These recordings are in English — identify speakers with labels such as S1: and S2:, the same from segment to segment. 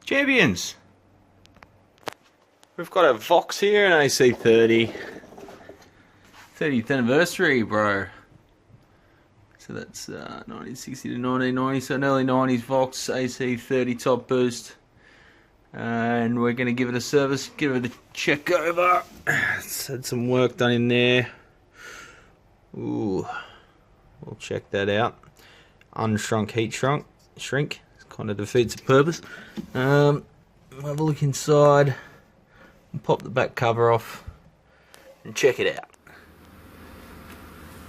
S1: Champions! We've got a Vox here, an AC30. 30th anniversary, bro. So that's 1960 to 1990, so an early 90s Vox AC30 top boost. And we're going to give it a service, give it a check over. It's had some work done in there. Ooh, we'll check that out. Unshrunk heat shrink. Kind of defeats the purpose. We'll have a look inside and pop the back cover off and check it out.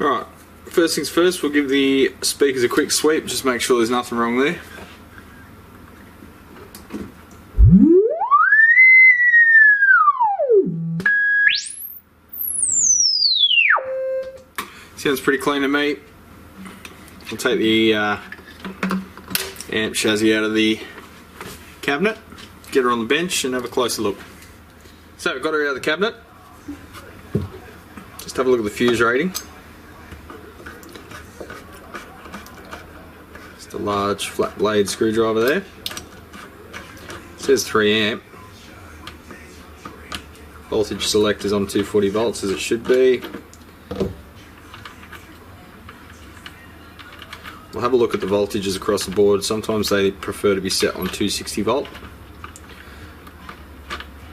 S1: Alright, first things first, we'll give the speakers a quick sweep, just make sure there's nothing wrong there. Sounds pretty clean to me. We'll take the amp chassis out of the cabinet, get her on the bench and have a closer look. So we've got her out of the cabinet. Just have a look at the fuse rating. Just a large flat blade screwdriver there. It says 3 amp. Voltage select is on 240 volts as it should be. We'll have a look at the voltages across the board. Sometimes they prefer to be set on 260 volt.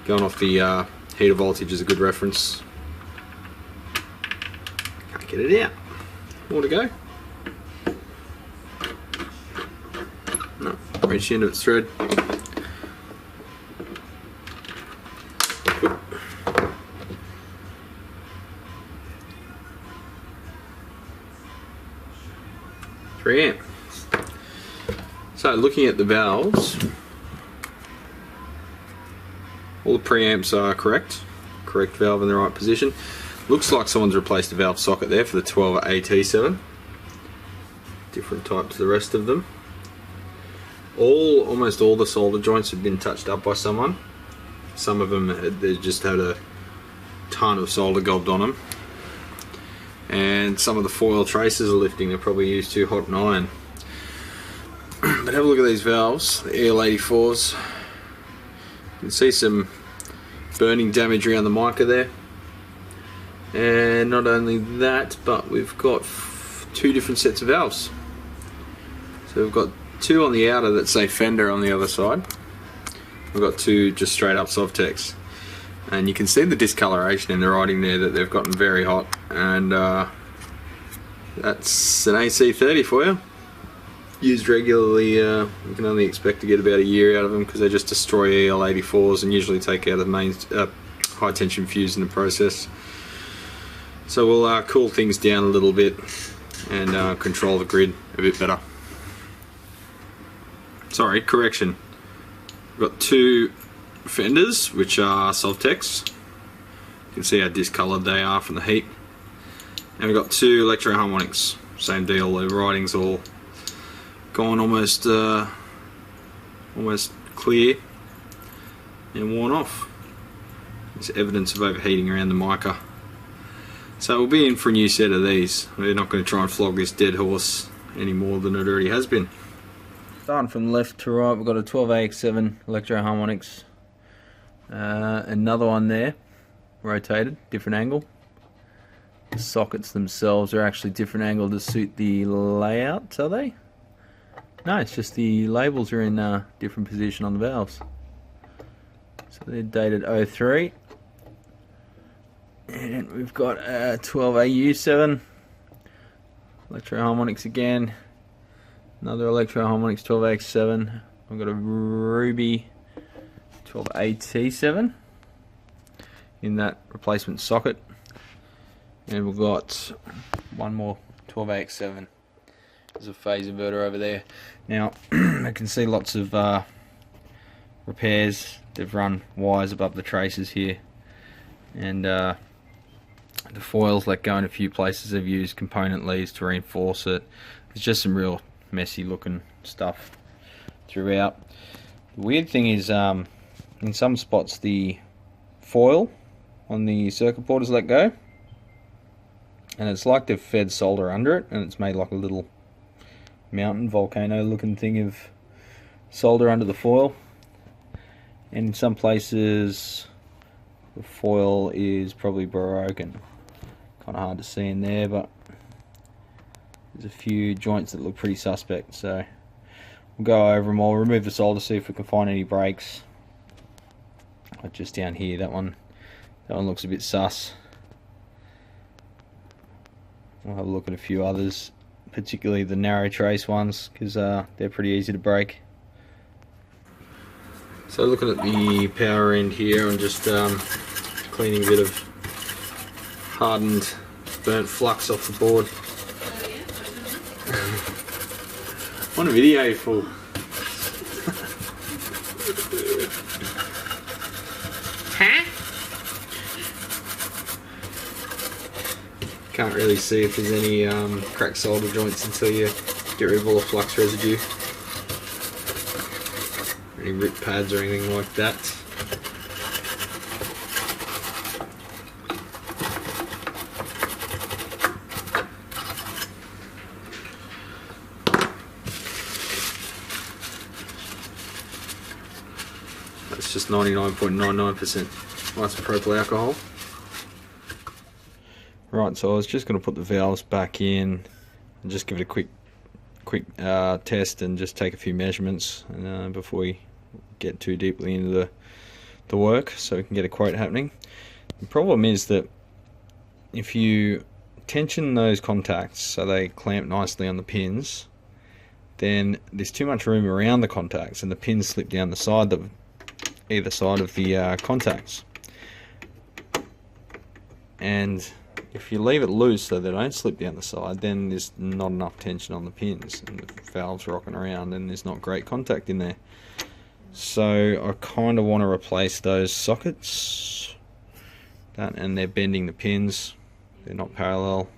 S1: Going off the heater voltage is a good reference. Can't get it out. More to go. No, reach the end of its thread. Amp. So looking at the valves, all the preamps are correct valve in the right position. Looks like someone's replaced a valve socket there for the 12 AT7, different type to the rest of them. Almost all the solder joints have been touched up by someone. Some of them they just had a ton of solder gobbed on them. And some of the foil traces are lifting, they're probably used too hot an iron. But have a look at these valves, the EL84s. You can see some burning damage around the mica there. And not only that, but we've got 2 different sets of valves. So we've got 2 on the outer that say Fender on the other side. We've got 2 just straight up Sovtex. And you can see the discoloration in the writing there that they've gotten very hot, and that's an AC30 for you. Used regularly, you can only expect to get about a year out of them because they just destroy EL84s and usually take out the main high tension fuse in the process. So we'll cool things down a little bit and control the grid a bit better. Sorry, correction. We've got 2 Fenders, which are Sovtex. You can see how discoloured they are from the heat. And we've got 2 electro harmonics. Same deal, the writing's all gone almost clear and worn off. There's evidence of overheating around the mica. So we'll be in for a new set of these. We're not going to try and flog this dead horse any more than it already has been. Starting from left to right, we've got a 12AX7 electro harmonics. Another one there, rotated, different angle. The sockets themselves are actually different angle to suit the layout, are they? No, it's just the labels are in different position on the valves. So they're dated 03. And we've got a 12AU7, electro harmonics again. Another electro harmonics 12AX7. I've got a Ruby 12AT7 in that replacement socket, and we've got one more 12AX7. There's a phase inverter over there. Now I can see lots of repairs. They've run wires above the traces here, and the foils let go in a few places. They've used component leads to reinforce it. There's just some real messy looking stuff throughout. The weird thing is in some spots the foil on the circuit board is let go, and it's like they've fed solder under it, and it's made like a little mountain volcano looking thing of solder under the foil.
S2: and in some places the foil is probably broken. Kind of hard to see in there, but there's a few joints that look pretty suspect, so we'll go over them all, remove the solder, see if we can find any breaks. Like just down here, that one looks a bit sus. We'll have a look at a few others, particularly the narrow trace ones, because they're pretty easy to break.
S1: So looking at the power end here and just cleaning a bit of hardened, burnt flux off the board. On a video for. Huh? Can't really see if there's any cracked solder joints until you get rid of all the flux residue. Any rip pads or anything like that. That's just 99.99% isopropyl alcohol.
S2: Right, so I was just going to put the valves back in and just give it a quick test and just take a few measurements before we get too deeply into the work, so we can get a quote happening. The problem is that if you tension those contacts so they clamp nicely on the pins, then there's too much room around the contacts and the pins slip down the side of either side of the contacts. And if you leave it loose so they don't slip down the side, then there's not enough tension on the pins and the valve's rocking around and there's not great contact in there. So I kind of want to replace those sockets, and they're bending the pins, they're not parallel,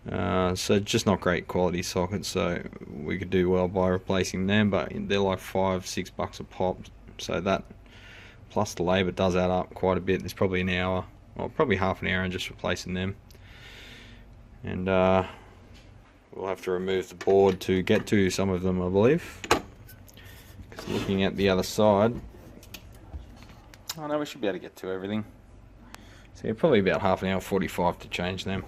S2: so just not great quality sockets, so we could do well by replacing them, but they're like $5-6 a pop, so that plus the labour does add up quite a bit. There's probably an hour, or probably half an hour in just replacing them, and we'll have to remove the board to get to some of them, I believe. Because looking at the other side, oh no, we should be able to get to everything. So yeah, probably about half an hour 45 to change them.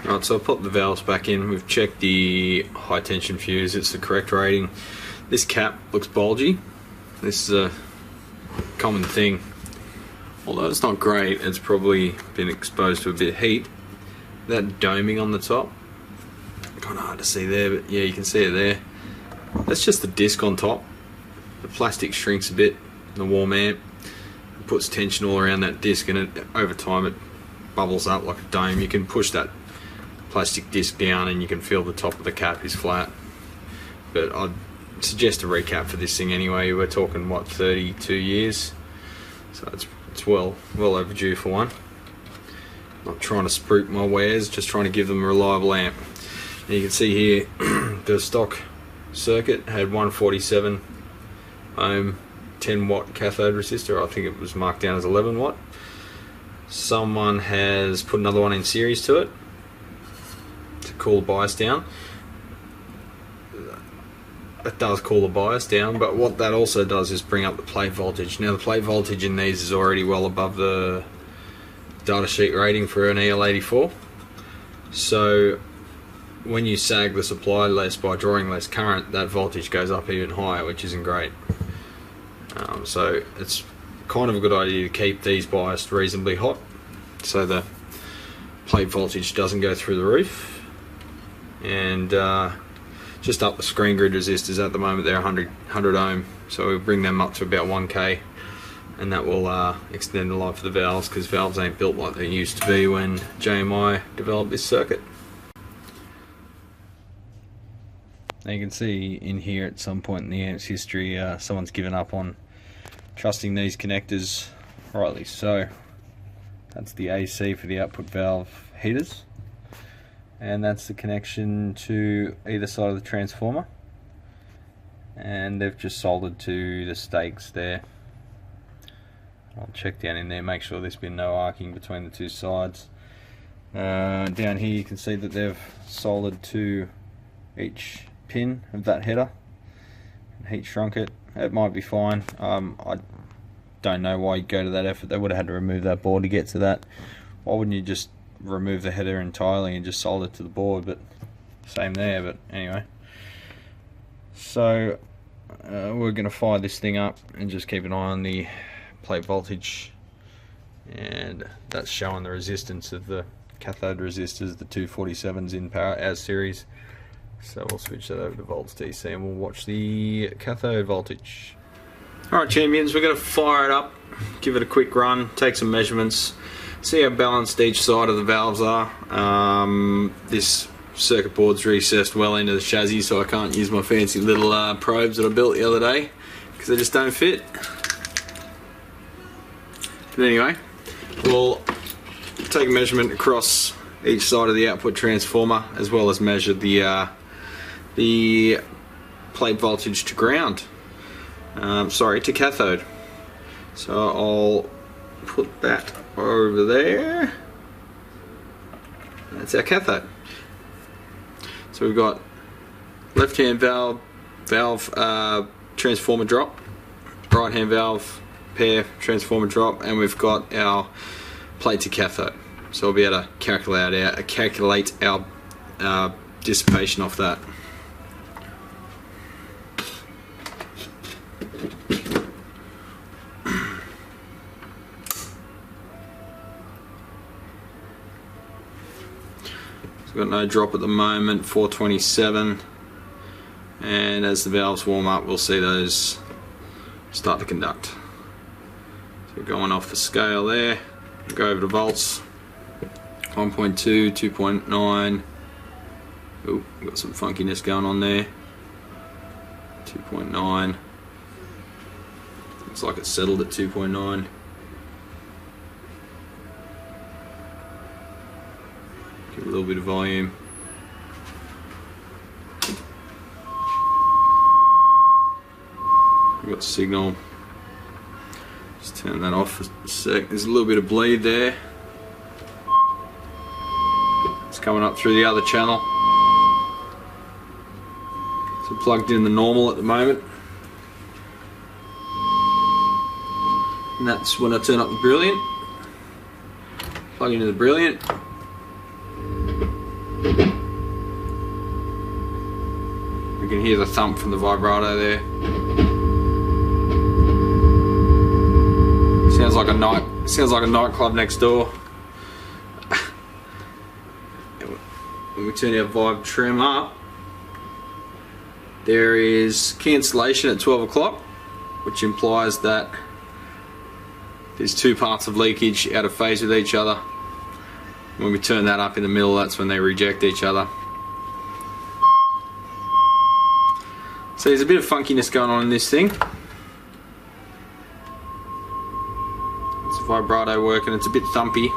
S1: Alright, so I'll put the valves back in. We've checked the high tension fuse, it's the correct rating. This cap looks bulgy. This is a common thing. Although it's not great, it's probably been exposed to a bit of heat. That doming on the top, kind of hard to see there, but yeah, you can see it there. That's just the disc on top. The plastic shrinks a bit in the warm amp. It puts tension all around that disc, and over time it bubbles up like a dome. You can push that plastic disc down and you can feel the top of the cap is flat. But I'd suggest a recap for this thing anyway. We're talking, what, 32 years? So it's well overdue for one. Not trying to spruik my wares, just trying to give them a reliable amp. And you can see here the stock circuit had 147 ohm 10 watt cathode resistor. I think it was marked down as 11 watt. Someone has put another one in series to it to cool the bias down. It does cool the bias down, but what that also does is bring up the plate voltage. Now the plate voltage in these is already well above the datasheet rating for an EL84, so when you sag the supply less by drawing less current, that voltage goes up even higher, which isn't great. So it's kind of a good idea to keep these biased reasonably hot so the plate voltage doesn't go through the roof. And just up the screen grid resistors at the moment, they're 100 ohm, so we'll bring them up to about 1k, and that will extend the life of the valves, because valves ain't built like they used to be when JMI developed this circuit.
S2: Now you can see in here at some point in the amp's history, someone's given up on trusting these connectors, rightly so. That's the AC for the output valve heaters, and that's the connection to either side of the transformer, and they've just soldered to the stakes there. I'll check down in there, make sure there's been no arcing between the two sides. Down here you can see that they've soldered to each pin of that header, heat shrunk it, it might be fine. I don't know why you go to that effort. They would have had to remove that board to get to that. Why wouldn't you just remove the header entirely and just solder it to the board? But same there. But anyway, so we're going to fire this thing up and just keep an eye on the plate voltage, and that's showing the resistance of the cathode resistors, the 247s in power as series. So we'll switch that over to volts DC and we'll watch the cathode voltage.
S1: Alright champions, we're going to fire it up, give it a quick run, take some measurements, see how balanced each side of the valves are. This circuit board's recessed well into the chassis, so I can't use my fancy little probes that I built the other day because they just don't fit. But anyway, we'll take a measurement across each side of the output transformer, as well as measure the plate voltage to ground. To cathode. So I'll put that over there. That's our cathode. So we've got left-hand valve transformer drop, right-hand valve pair transformer drop, and we've got our plate to cathode. So we'll be able to calculate our dissipation off that. So we've got no drop at the moment, 427, and as the valves warm up we'll see those start to conduct. So we're going off the scale there, go over to volts, 1.2, 2.9, oh, got some funkiness going on there, 2.9, looks like it's settled at 2.9. Give it a little bit of volume. We've got signal. Just turn that off for a sec. There's a little bit of bleed there. It's coming up through the other channel. So plugged in the normal at the moment. And that's when I turn up the brilliant. Plug into the brilliant. You can hear the thump from the vibrato there. Sounds like a nightclub next door. When we turn our vibe trim up, there is cancellation at 12 o'clock, which implies that there's two parts of leakage out of phase with each other. When we turn that up in the middle, that's when they reject each other. So there's a bit of funkiness going on in this thing. It's a vibrato working, it's a bit thumpy.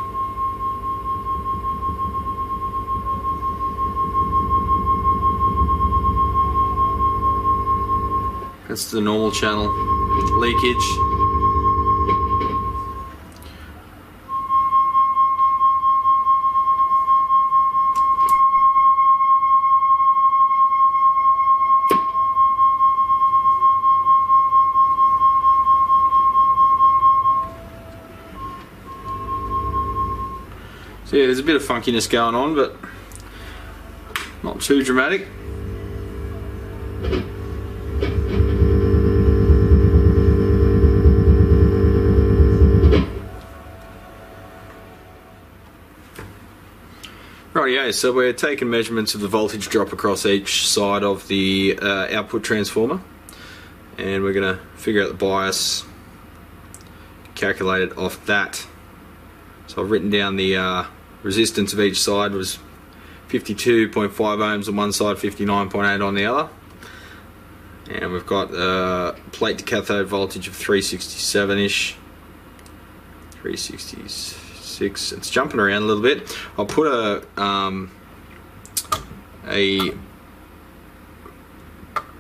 S1: That's the normal channel leakage. So yeah, there's a bit of funkiness going on, but not too dramatic. Rightio, so we're taking measurements of the voltage drop across each side of the output transformer, and we're going to figure out the bias, calculate it off that. So I've written down the resistance of each side was 52.5 ohms on one side, 59.8 on the other, and we've got plate to cathode voltage of 367-ish, 366. It's jumping around a little bit. I'll put a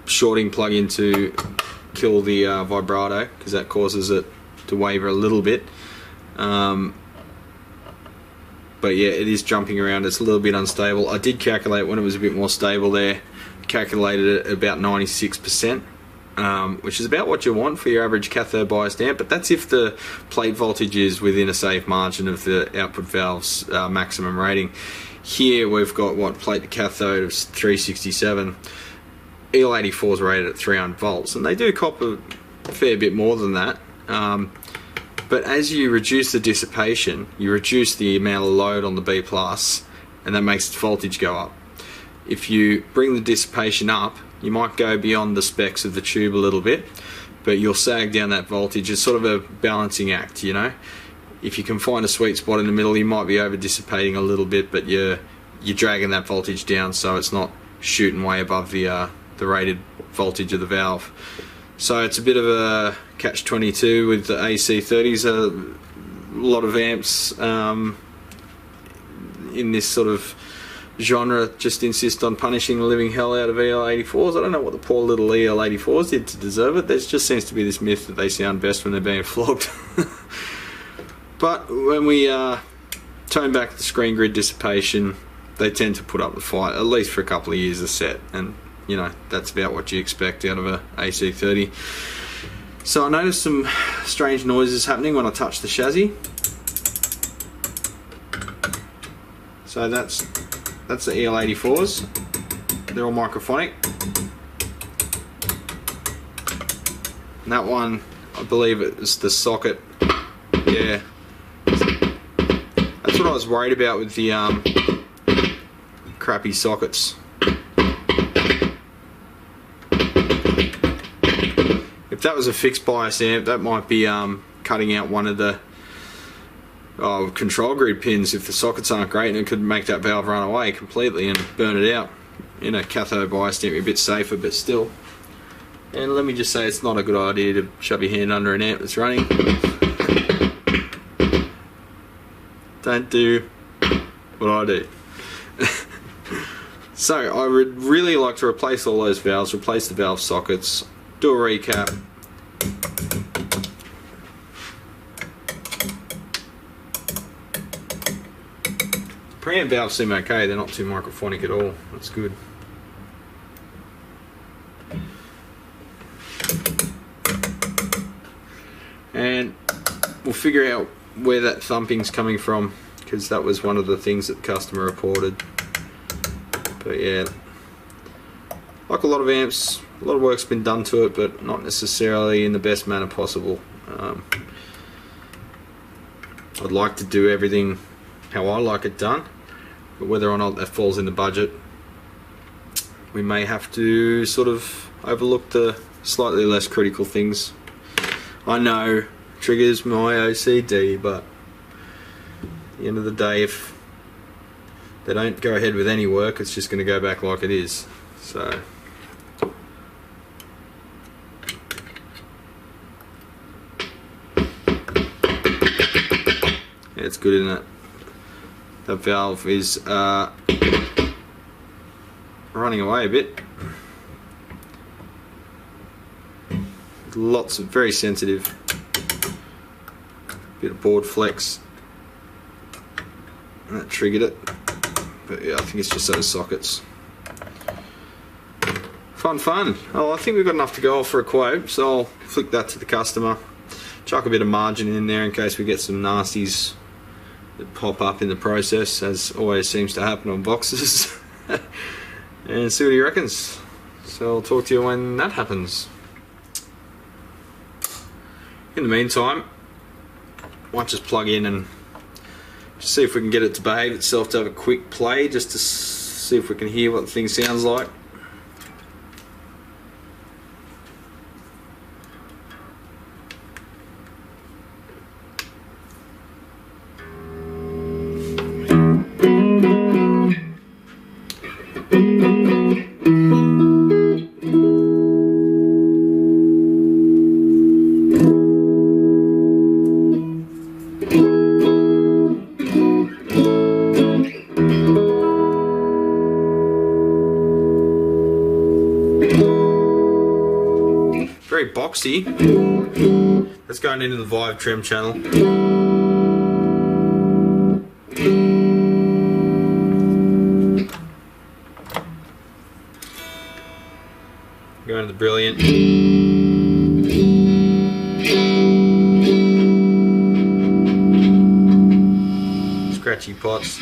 S1: shorting plug in to kill the vibrato, because that causes it to waver a little bit. But yeah, it is jumping around. It's a little bit unstable. I did calculate when it was a bit more stable there. Calculated it at about 96%. which is about what you want for your average cathode biased amp, but that's if the plate voltage is within a safe margin of the output valve's maximum rating. Here we've got what plate to cathode of 367. EL84 is rated at 300 volts, and they do cop a fair bit more than that. But as you reduce the dissipation, you reduce the amount of load on the B+, and that makes the voltage go up. If you bring the dissipation up, you might go beyond the specs of the tube a little bit, but you'll sag down that voltage. It's sort of a balancing act, you know. If you can find a sweet spot in the middle, you might be over dissipating a little bit, but you're dragging that voltage down so it's not shooting way above the rated voltage of the valve. So it's a bit of a catch-22 with the AC30s. A lot of amps in this sort of genre just insist on punishing the living hell out of EL84s. I don't know what the poor little EL84s did to deserve it. There just seems to be this myth that they sound best when they're being flogged. But when we tone back the screen grid dissipation, they tend to put up the fight, at least for a couple of years a set, and you know, that's about what you expect out of a AC30. So I noticed some strange noises happening when I touched the chassis. So that's the EL84s. They're all microphonic. And that one, I believe it was the socket. Yeah. That's what I was worried about with the crappy sockets. If that was a fixed bias amp, that might be cutting out one of the control grid pins if the sockets aren't great, and it could make that valve run away completely and burn it out. In a cathode biased amp, you're a bit safer, but still. And let me just say, it's not a good idea to shove your hand under an amp that's running. Don't do what I do. So I would really like to replace all those valves, replace the valve sockets, do a recap. Preamp valves seem okay, they're not too microphonic at all, that's good. And we'll figure out where that thumping's coming from, because that was one of the things that the customer reported. But yeah, like a lot of amps, a lot of work's been done to it, but not necessarily in the best manner possible. I'd like to do everything how I like it done, but whether or not that falls in the budget, we may have to sort of overlook the slightly less critical things. I know, triggers my OCD, but at the end of the day, if they don't go ahead with any work, it's just going to go back like it is. So yeah, it's good, isn't it? That valve is running away a bit. Lots of very sensitive. Bit of board flex. And that triggered it. But yeah, I think it's just those sockets. Fun. Oh, I think we've got enough to go off for a quote, so I'll flick that to the customer. Chuck a bit of margin in there in case we get some nasties that pop up in the process, as always seems to happen on boxes. And see what he reckons. So I'll talk to you when that happens. In the meantime, might just plug in and just see if we can get it to behave itself, to have a quick play, just to see if we can hear what the thing sounds like. Very boxy. That's going into the Vive Trem channel. Going to the Brilliant. scratchy pots.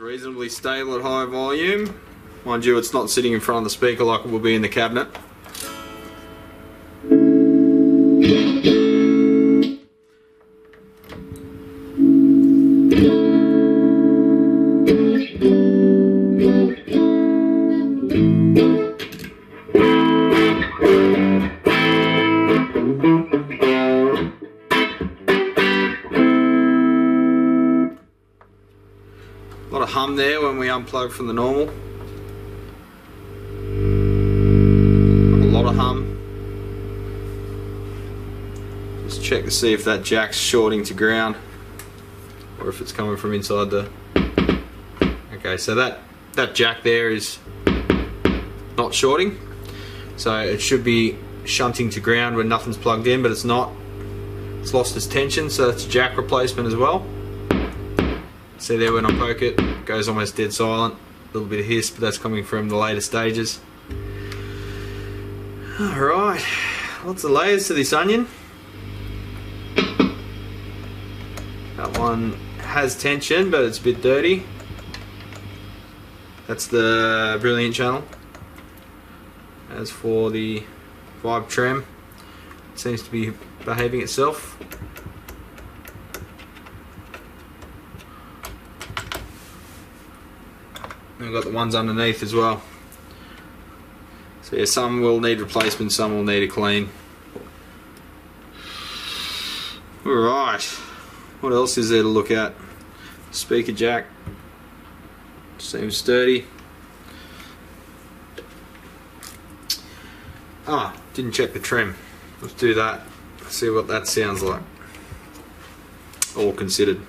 S1: Reasonably stable at high volume. Mind you, it's not sitting in front of the speaker like it will be in the cabinet. A lot of hum there when we unplug from the normal. A lot of hum. Just check to see if that jack's shorting to ground or if it's coming from inside the... Okay, so that jack there is not shorting, so it should be shunting to ground when nothing's plugged in, but it's not. It's lost its tension, so that's a jack replacement as well. See there, when I poke it, it goes almost dead silent. A little bit of hiss, but that's coming from the later stages. Alright, lots of layers to this onion. That one has tension, but it's a bit dirty. That's the Brilliant channel. As for the Vibe Trem, it seems to be behaving itself. We've got the ones underneath as well. So yeah, some will need replacement, some will need a clean. Alright, what else is there to look at? Speaker jack. Seems sturdy. Ah, didn't check the trim. Let's do that. See what that sounds like. All considered.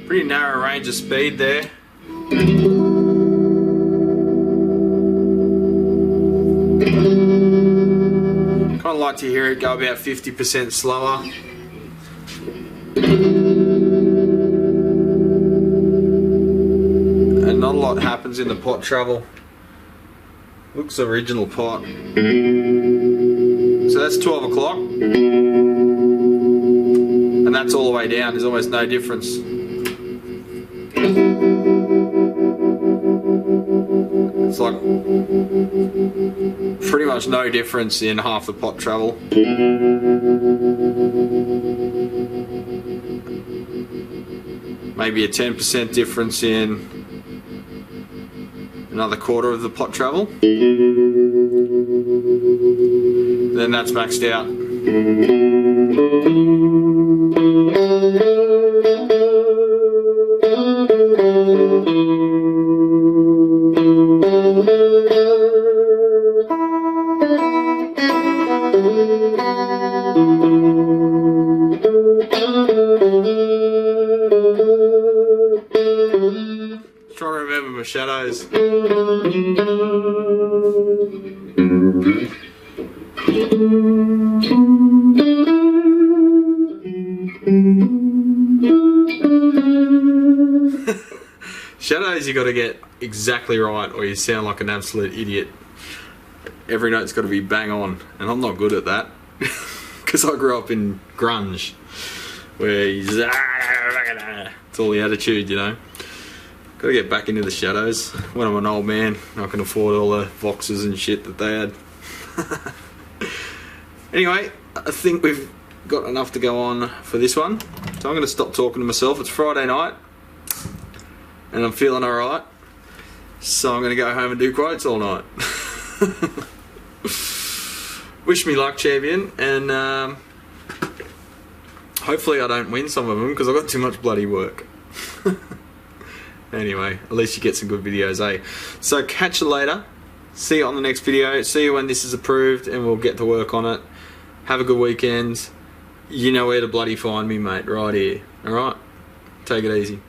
S1: Pretty narrow range of speed there. Kind of like to hear it go about 50% slower. And not a lot happens in the pot travel. Looks original pot. So that's 12 o'clock. And that's all the way down. There's almost no difference. It's like pretty much no difference in half the pot travel. Maybe a 10% difference in another quarter of the pot travel. Then that's maxed out. Trying to remember my shadows. Shadows you got to get exactly right or you sound like an absolute idiot. every note's got to be bang on, and I'm not good at that because I grew up in grunge, where it's all the attitude, you know. Got to get back into the shadows. When I'm an old man, I can afford all the Voxes and shit that they had. Anyway, I think we've got enough to go on for this one, so I'm going to stop talking to myself. It's Friday night and I'm feeling alright, so I'm going to go home and do quotes all night. Wish me luck, champion, and hopefully I don't win some of them because I've got too much bloody work. Anyway, at least you get some good videos, eh? So catch you later. See you on the next video. See you when this is approved and we'll get to work on it. Have a good weekend. You know where to bloody find me, mate. Right here. Alright? Take it easy.